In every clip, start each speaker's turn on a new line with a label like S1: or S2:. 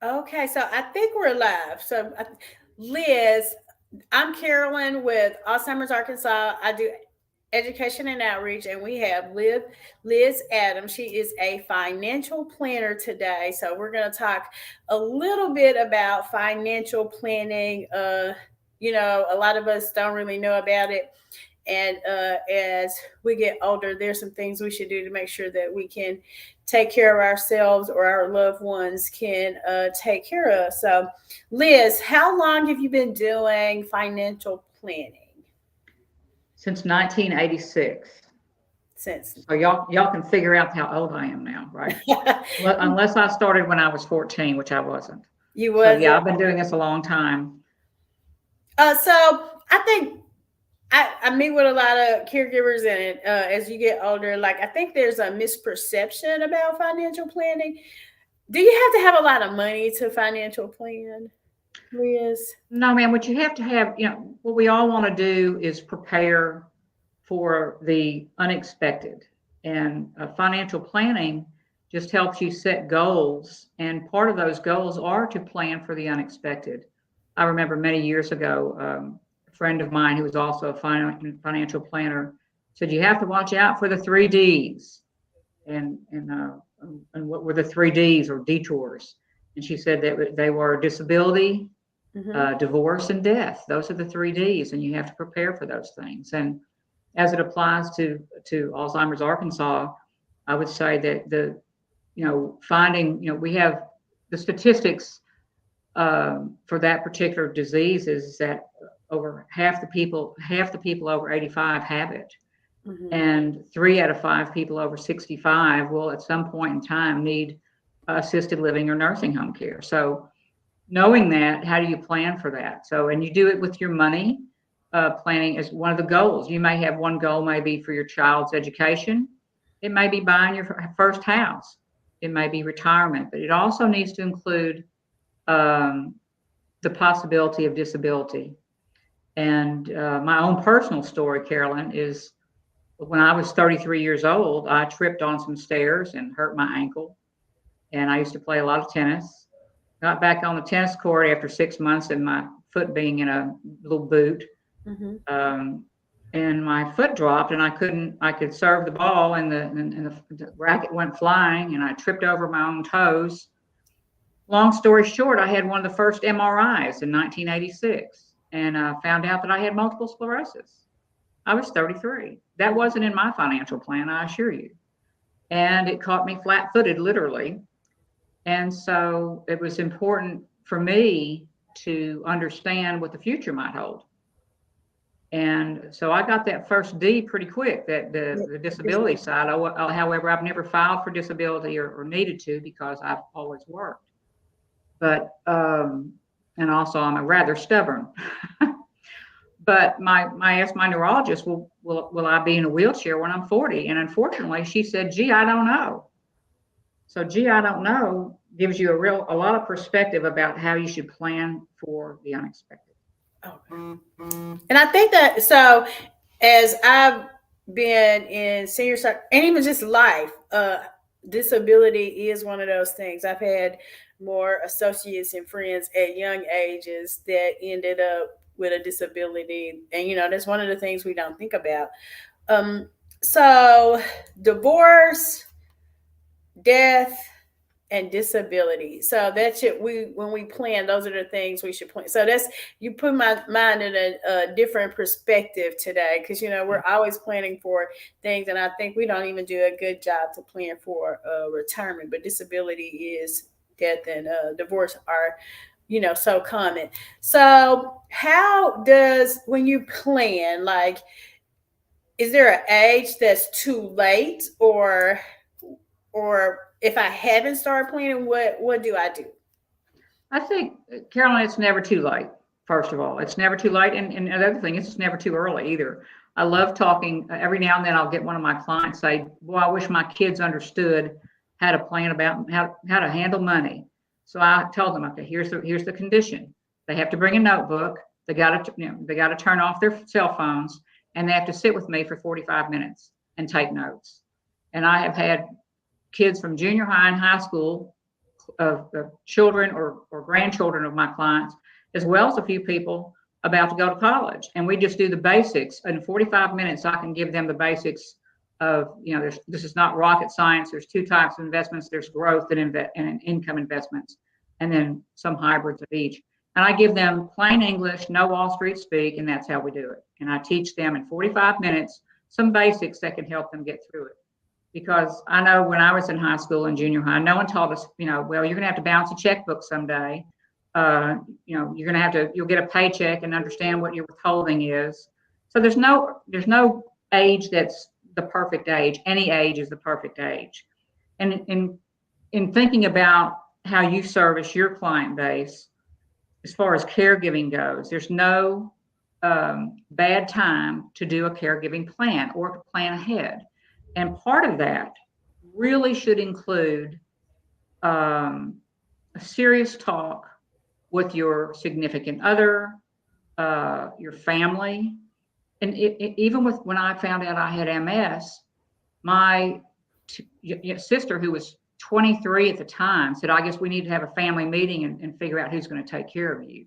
S1: Okay, so I think we're live. Liz, I'm Carolyn with Alzheimer's Arkansas. I do education and outreach, and we have Liz Adams. She is a financial planner today. So we're going to talk a little bit about financial planning. A lot of us don't really know about it. And as we get older, there's some things we should do to make sure that we can take care of ourselves or our loved ones can take care of us. So, Liz, how long have you been doing financial planning?
S2: Since 1986.
S1: Since
S2: So y'all can figure out how old I am now, right? Unless I started when I was 14, which I wasn't.
S1: you
S2: So
S1: was
S2: yeah,
S1: it?
S2: I've been doing this a long time.
S1: So I think I meet with a lot of caregivers, and as you get older, like I think there's a misperception about financial planning. Do you have to have a lot of money to financial plan, Liz?
S2: No, man, what you have to have, what we all want to do is prepare for the unexpected. And financial planning just helps you set goals. And part of those goals are to plan for the unexpected. I remember many years ago, a friend of mine who was also a financial planner said, you have to watch out for the three Ds. And what were the three Ds or detours? And she said that they were disability,
S1: Mm-hmm.
S2: divorce, and death. Those are the three Ds, and you have to prepare for those things. And as it applies to Alzheimer's Arkansas, I would say that finding, we have the statistics for that particular disease is that over half the people over 85 have it,
S1: Mm-hmm.
S2: and 3 out of 5 people over 65 will at some point in time need assisted living or nursing home care. So knowing that, how do you plan for that? So, and you do it with your money. Planning is one of the goals. You may have one goal, maybe for your child's education. It may be buying your first house. It may be retirement, but it also needs to include um, the possibility of disability. And my own personal story, Carolyn, is when I was 33 years old, I tripped on some stairs and hurt my ankle. And I used to play a lot of tennis. Got back on the tennis court after 6 months and my foot being in a little boot.
S1: Mm-hmm.
S2: Um, and my foot dropped and I could serve the ball and the racket went flying and I tripped over my own toes. Long story short, I had one of the first MRIs in 1986 and found out that I had multiple sclerosis. I was 33. That wasn't in my financial plan, I assure you. And it caught me flat footed, literally. And so it was important for me to understand what the future might hold. And so I got that first D pretty quick, that the disability side. However, I've never filed for disability or needed to because I've always worked. But, and also I'm a rather stubborn. But I asked my neurologist, will I be in a wheelchair when I'm 40? And unfortunately, she said, gee, I don't know. So, gee, I don't know gives you a lot of perspective about how you should plan for the unexpected.
S1: Okay. And I think that so as I've been in senior and even just life, disability is one of those things. I've had more associates and friends at young ages that ended up with a disability, and that's one of the things we don't think about. Um, so divorce, death, and disability. So that's it. When we plan, those are the things we should plan. So that's you put my mind in a different perspective today, because we're always planning for things, and I think we don't even do a good job to plan for retirement. But disability is death and divorce are so common. So how does when you plan, like, is there an age that's too late, or if I haven't started planning, what do I do?
S2: I think, Carolyn, it's never too late. First of all, it's never too late, and another thing, it's never too early either. I love talking. Every now and then, I'll get one of my clients say, "Well, I wish my kids understood how to plan about how to handle money." So I told them, "Okay, here's the condition. They have to bring a notebook. They got to turn off their cell phones, and they have to sit with me for 45 minutes and take notes." And I have had kids from junior high and high school of children or grandchildren of my clients, as well as a few people about to go to college. And we just do the basics. In 45 minutes, I can give them the basics of, this is not rocket science. There's two types of investments. There's growth and income investments, and then some hybrids of each. And I give them plain English, no Wall Street speak, and that's how we do it. And I teach them in 45 minutes some basics that can help them get through it. Because I know when I was in high school and junior high, no one taught us, well, you're going to have to balance a checkbook someday. You're going to have to, you'll get a paycheck and understand what your withholding is. So there's no age that's the perfect age. Any age is the perfect age. And in thinking about how you service your client base, as far as caregiving goes, there's no bad time to do a caregiving plan or to plan ahead. And part of that really should include a serious talk with your significant other, your family. And even when I found out I had MS, my sister, who was 23 at the time, said, I guess we need to have a family meeting and figure out who's going to take care of you.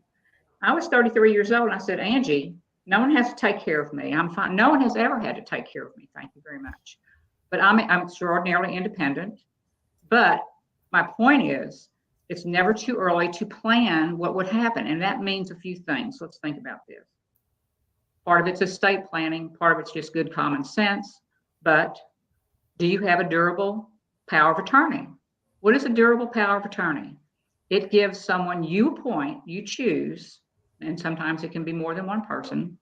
S2: I was 33 years old, and I said, Angie, no one has to take care of me. I'm fine. No one has ever had to take care of me. Thank you very much. But I'm extraordinarily independent. But my point is, it's never too early to plan what would happen. And that means a few things. Let's think about this. Part of it's estate planning. Part of it's just good common sense. But do you have a durable power of attorney? What is a durable power of attorney? It gives someone you appoint, you choose, and sometimes it can be more than one person,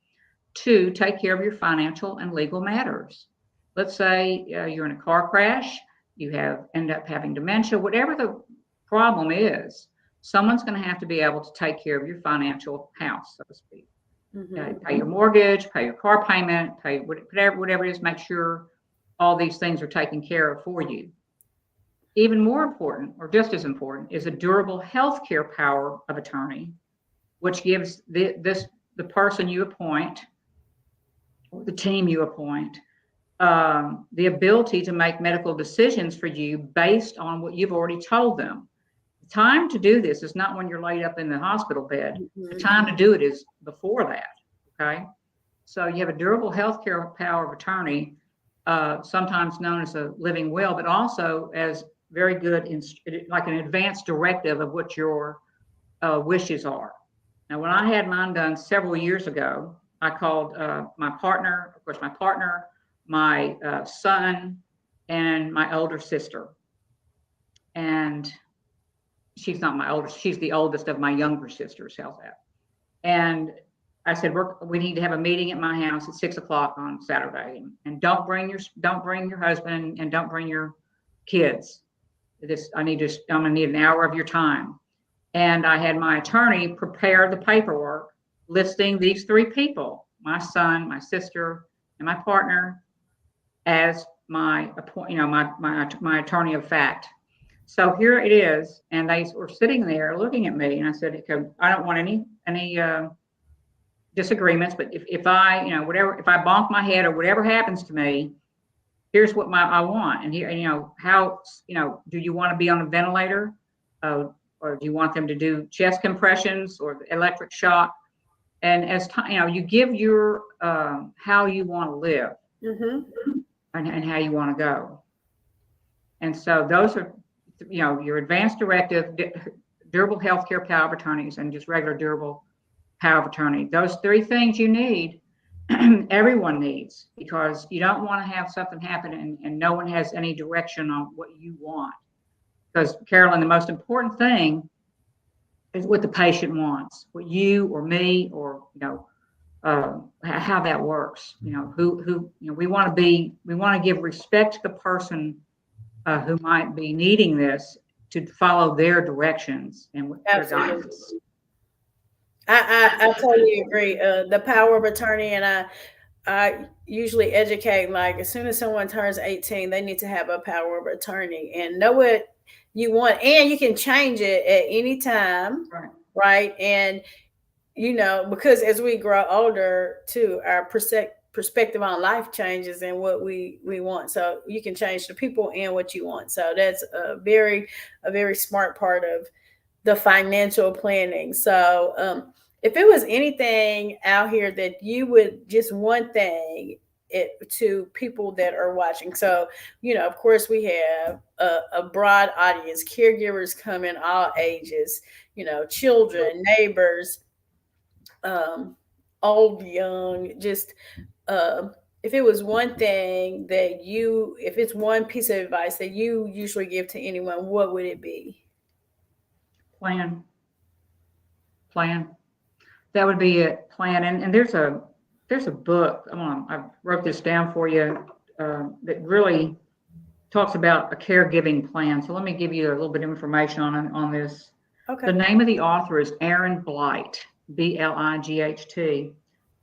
S2: to take care of your financial and legal matters. Let's say you're in a car crash, you end up having dementia, whatever the problem is, someone's going to have to be able to take care of your financial house, so to speak. Mm-hmm. Pay your mortgage, pay your car payment, pay whatever it is, make sure all these things are taken care of for you. Even more important, or just as important, is a durable healthcare power of attorney, which gives the person you appoint, or the team you appoint, the ability to make medical decisions for you based on what you've already told them. The time to do this is not when you're laid up in the hospital bed. Mm-hmm. The time to do it is before that, okay? So you have a durable healthcare power of attorney, sometimes known as a living will, but also as very good, like an advanced directive of what your wishes are. Now, when I had mine done several years ago, I called my partner, my son, and my older sister. And she's not my oldest, she's the oldest of my younger sisters, how's that? And I said, we need to have a meeting at my house at 6:00 on Saturday. And don't bring your husband and don't bring your kids. I'm gonna need an hour of your time. And I had my attorney prepare the paperwork listing these three people, my son, my sister, and my partner, as my attorney of fact. So here it is, and they were sitting there looking at me, and I said, okay, I don't want any disagreements, but if I bonk my head or whatever happens to me, here's what I want. And here, how, do you want to be on a ventilator? Or do you want them to do chest compressions or electric shock? And as time, you give your how you want to live, mm-hmm. and how you want to go. And so those are, your advanced directive, durable healthcare power of attorneys, and just regular durable power of attorney. Those three things you need, everyone needs, because you don't want to have something happen and no one has any direction on what you want. Because, Carolyn, the most important thing is what the patient wants, what you or me or, how that works. We want to give respect to the person who might be needing this, to follow their directions and their guidance.
S1: I totally agree. The power of attorney, and I usually educate, like, as soon as someone turns 18, they need to have a power of attorney and know what you want, and you can change it at any time, right? And because as we grow older too, our perspective on life changes and what we want. So you can change the people and what you want. So that's a very smart part of the financial planning. So if it was anything out here that you would just one thing to people that are watching. So, of course, we have a broad audience. Caregivers come in all ages, children, neighbors, um, old, young, just if it was one thing that if it's one piece of advice that you usually give to anyone, what would it be?
S2: Plan. Plan. That would be it. Plan. And there's a book. I wrote this down for you that really talks about a caregiving plan. So let me give you a little bit of information on this.
S1: Okay.
S2: The name of the author is Aaron Blight, Blight.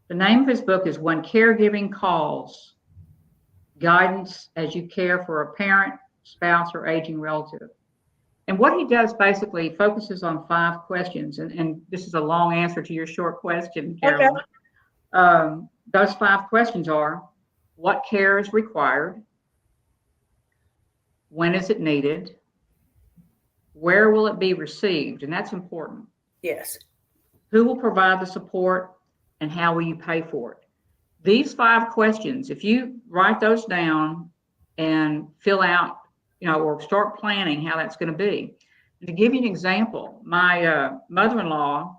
S2: The name of his book is When Caregiving Calls, Guidance as You Care for a Parent, Spouse, or Aging Relative. And what he does basically focuses on 5 questions. And this is a long answer to your short question, Carolyn. Okay. Those 5 questions are: what care is required? When is it needed? Where will it be received? And that's important.
S1: Yes. Who
S2: will provide the support, and how will you pay for it? These 5 questions, if you write those down and fill out, or start planning how that's going to be. And to give you an example, my mother-in-law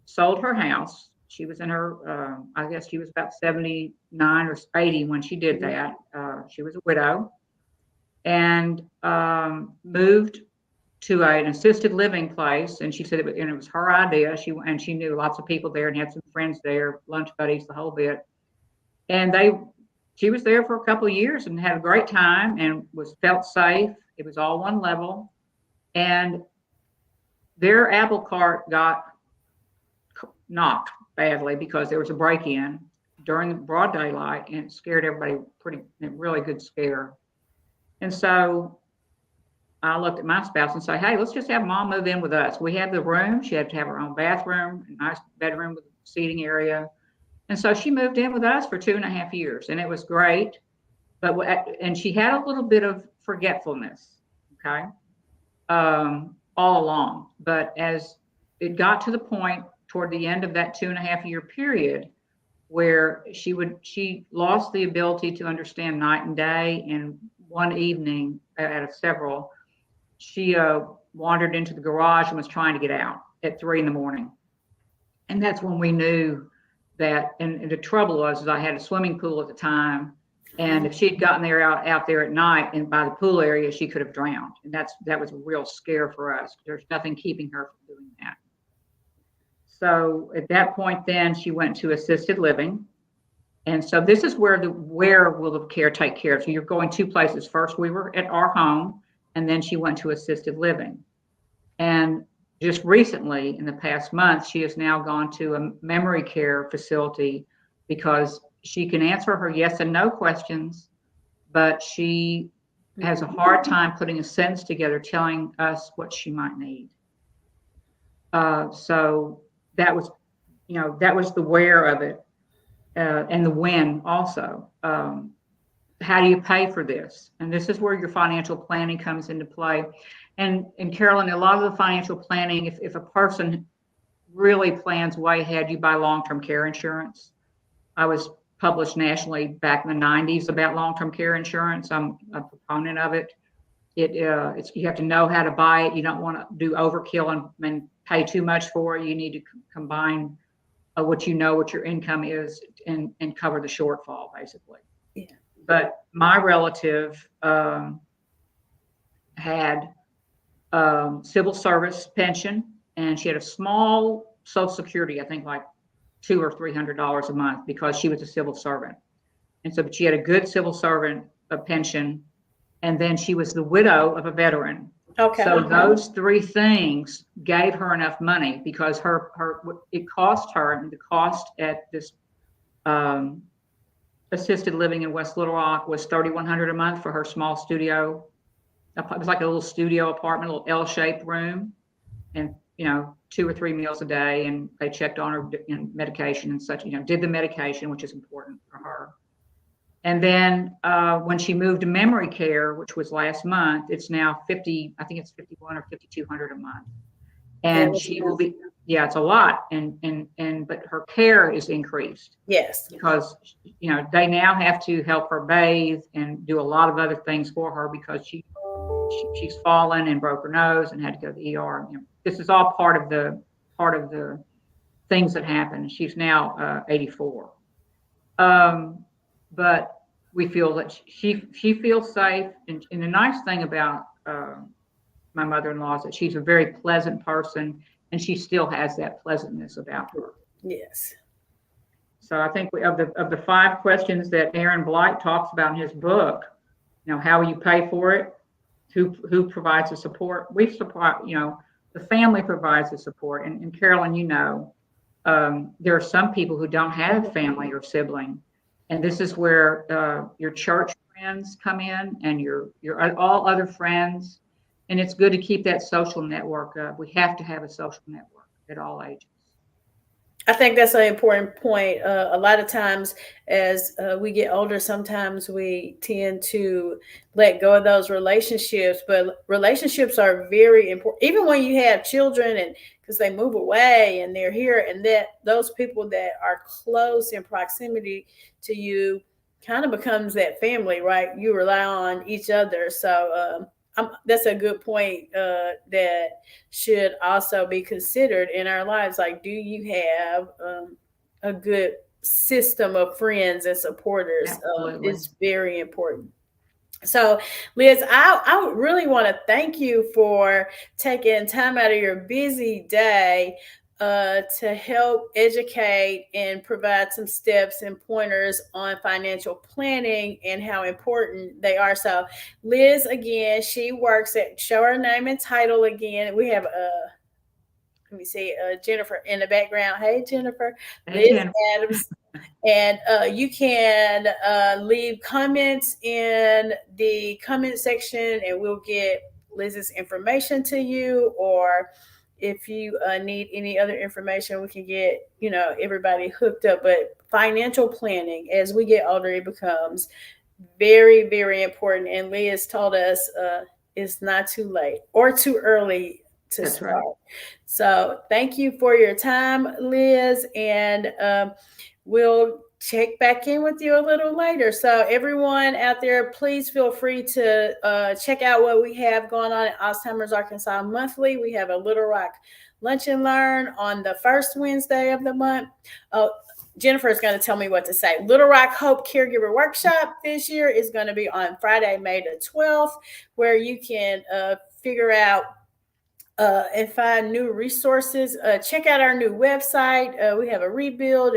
S2: sold her house. She was in her, I guess she was about 79 or 80 when she did that. She was a widow, and moved to an assisted living place. And she said it was her idea. She knew lots of people there and had some friends there, lunch buddies, the whole bit. And she was there for a couple of years and had a great time and felt safe. It was all one level. And their apple cart got knocked badly because there was a break-in during the broad daylight, and it scared everybody really good scare. And so I looked at my spouse and said, hey, let's just have Mom move in with us. We have the room. She had to have her own bathroom, a nice bedroom with a seating area. And so she moved in with us for 2.5 years, and it was great. And she had a little bit of forgetfulness, okay, all along. But as it got to the point toward the end of that 2.5-year period where she lost the ability to understand night and day, and one evening out of several, she wandered into the garage and was trying to get out at 3 a.m. And that's when we knew that, and the trouble was I had a swimming pool at the time, and if she'd gotten there out there at night and by the pool area, she could have drowned. And that was a real scare for us. There's nothing keeping her from doing that. So at that point, then she went to assisted living. And so this is where will the care take care of. So you're going 2 places. First, we were at our home, and then she went to assisted living. And just recently, in the past month, she has now gone to a memory care facility because she can answer her yes and no questions, but she has a hard time putting a sentence together telling us what she might need. So that was the where of it, and the when also. How do you pay for this? And this is where your financial planning comes into play. And Carolyn, a lot of the financial planning, if a person really plans way ahead, you buy long-term care insurance. I was published nationally back in the 90s about long-term care insurance. I'm a proponent of it. You have to know how to buy it. You don't want to do overkill and pay too much for it. You need to combine what your income is and cover the shortfall, basically.
S1: Yeah.
S2: But my relative had civil service pension, and she had a small Social Security, I think like $200 or $300 a month, because she was a civil servant. And so, but she had a good civil servant pension, and then she was the widow of a veteran.
S1: Okay.
S2: So those 3 things gave her enough money, because it cost her, and the cost at this assisted living in West Little Rock was $3,100 a month for her small studio. It was like a little studio apartment, a little L-shaped room, and 2 or 3 meals a day, and they checked on her medication and such, did the medication, which is important for her. And then when she moved to memory care, which was last month, it's now 50, I think it's 51 or 5,200 a month. And she will be, yeah, it's a lot. But her care is increased.
S1: Yes.
S2: Because, they now have to help her bathe and do a lot of other things for her because she's fallen and broke her nose and had to go to the ER. This is all part of the things that happen. She's now 84. But we feel that she feels safe. And the nice thing about my mother-in-law is that she's a very pleasant person, and she still has that pleasantness about her.
S1: Yes.
S2: So I think of the 5 questions that Aaron Blight talks about in his book, how will you pay for it? Who provides the support? We support, the family provides the support. And Carolyn, there are some people who don't have family or sibling. And this is where your church friends come in, and your all other friends. And it's good to keep that social network up. We have to have a social network at all ages.
S1: I think that's an important point. A lot of times as we get older, sometimes we tend to let go of those relationships, but relationships are very important. Even when you have children, and because they move away and they're here, and that those people that are close in proximity to you kind of becomes that family, right? You rely on each other. So that's a good point that should also be considered in our lives. Like, do you have a good system of friends and supporters? It's very important. So, Liz, I really want to thank you for taking time out of your busy day to help educate and provide some steps and pointers on financial planning and how important they are. So Liz, again, she works at, show her name and title again. We have let me see, Jennifer in the background. Hey, Jennifer.
S2: Hey,
S1: Liz
S2: Jennifer.
S1: Adams. And you can leave comments in the comment section, and we'll get Liz's information to you. Or if you need any other information, we can get everybody hooked up. But financial planning, as we get older, it becomes very, very important. And Liz told us it's not too late or too early to
S2: That's
S1: start.
S2: right.
S1: So thank you for your time, Liz, and we'll check back in with you a little later. So everyone out there, please feel free to check out what we have going on at Alzheimer's Arkansas Monthly. We have a Little Rock Lunch and Learn on the first Wednesday of the month. Oh, Jennifer is going to tell me what to say. Little Rock Hope Caregiver Workshop this year is going to be on Friday, May the 12th, where you can figure out and find new resources. Check out our new website. We have a rebuild.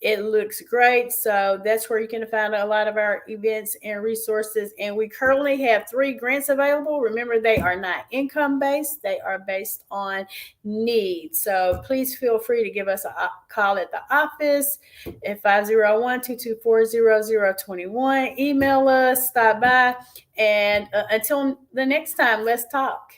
S1: It looks great. So that's where you can find a lot of our events and resources. And we currently have 3 grants available. Remember, they are not income-based. They are based on need. So please feel free to give us a call at the office at 501-224-0021. Email us, stop by. And until the next time, let's talk.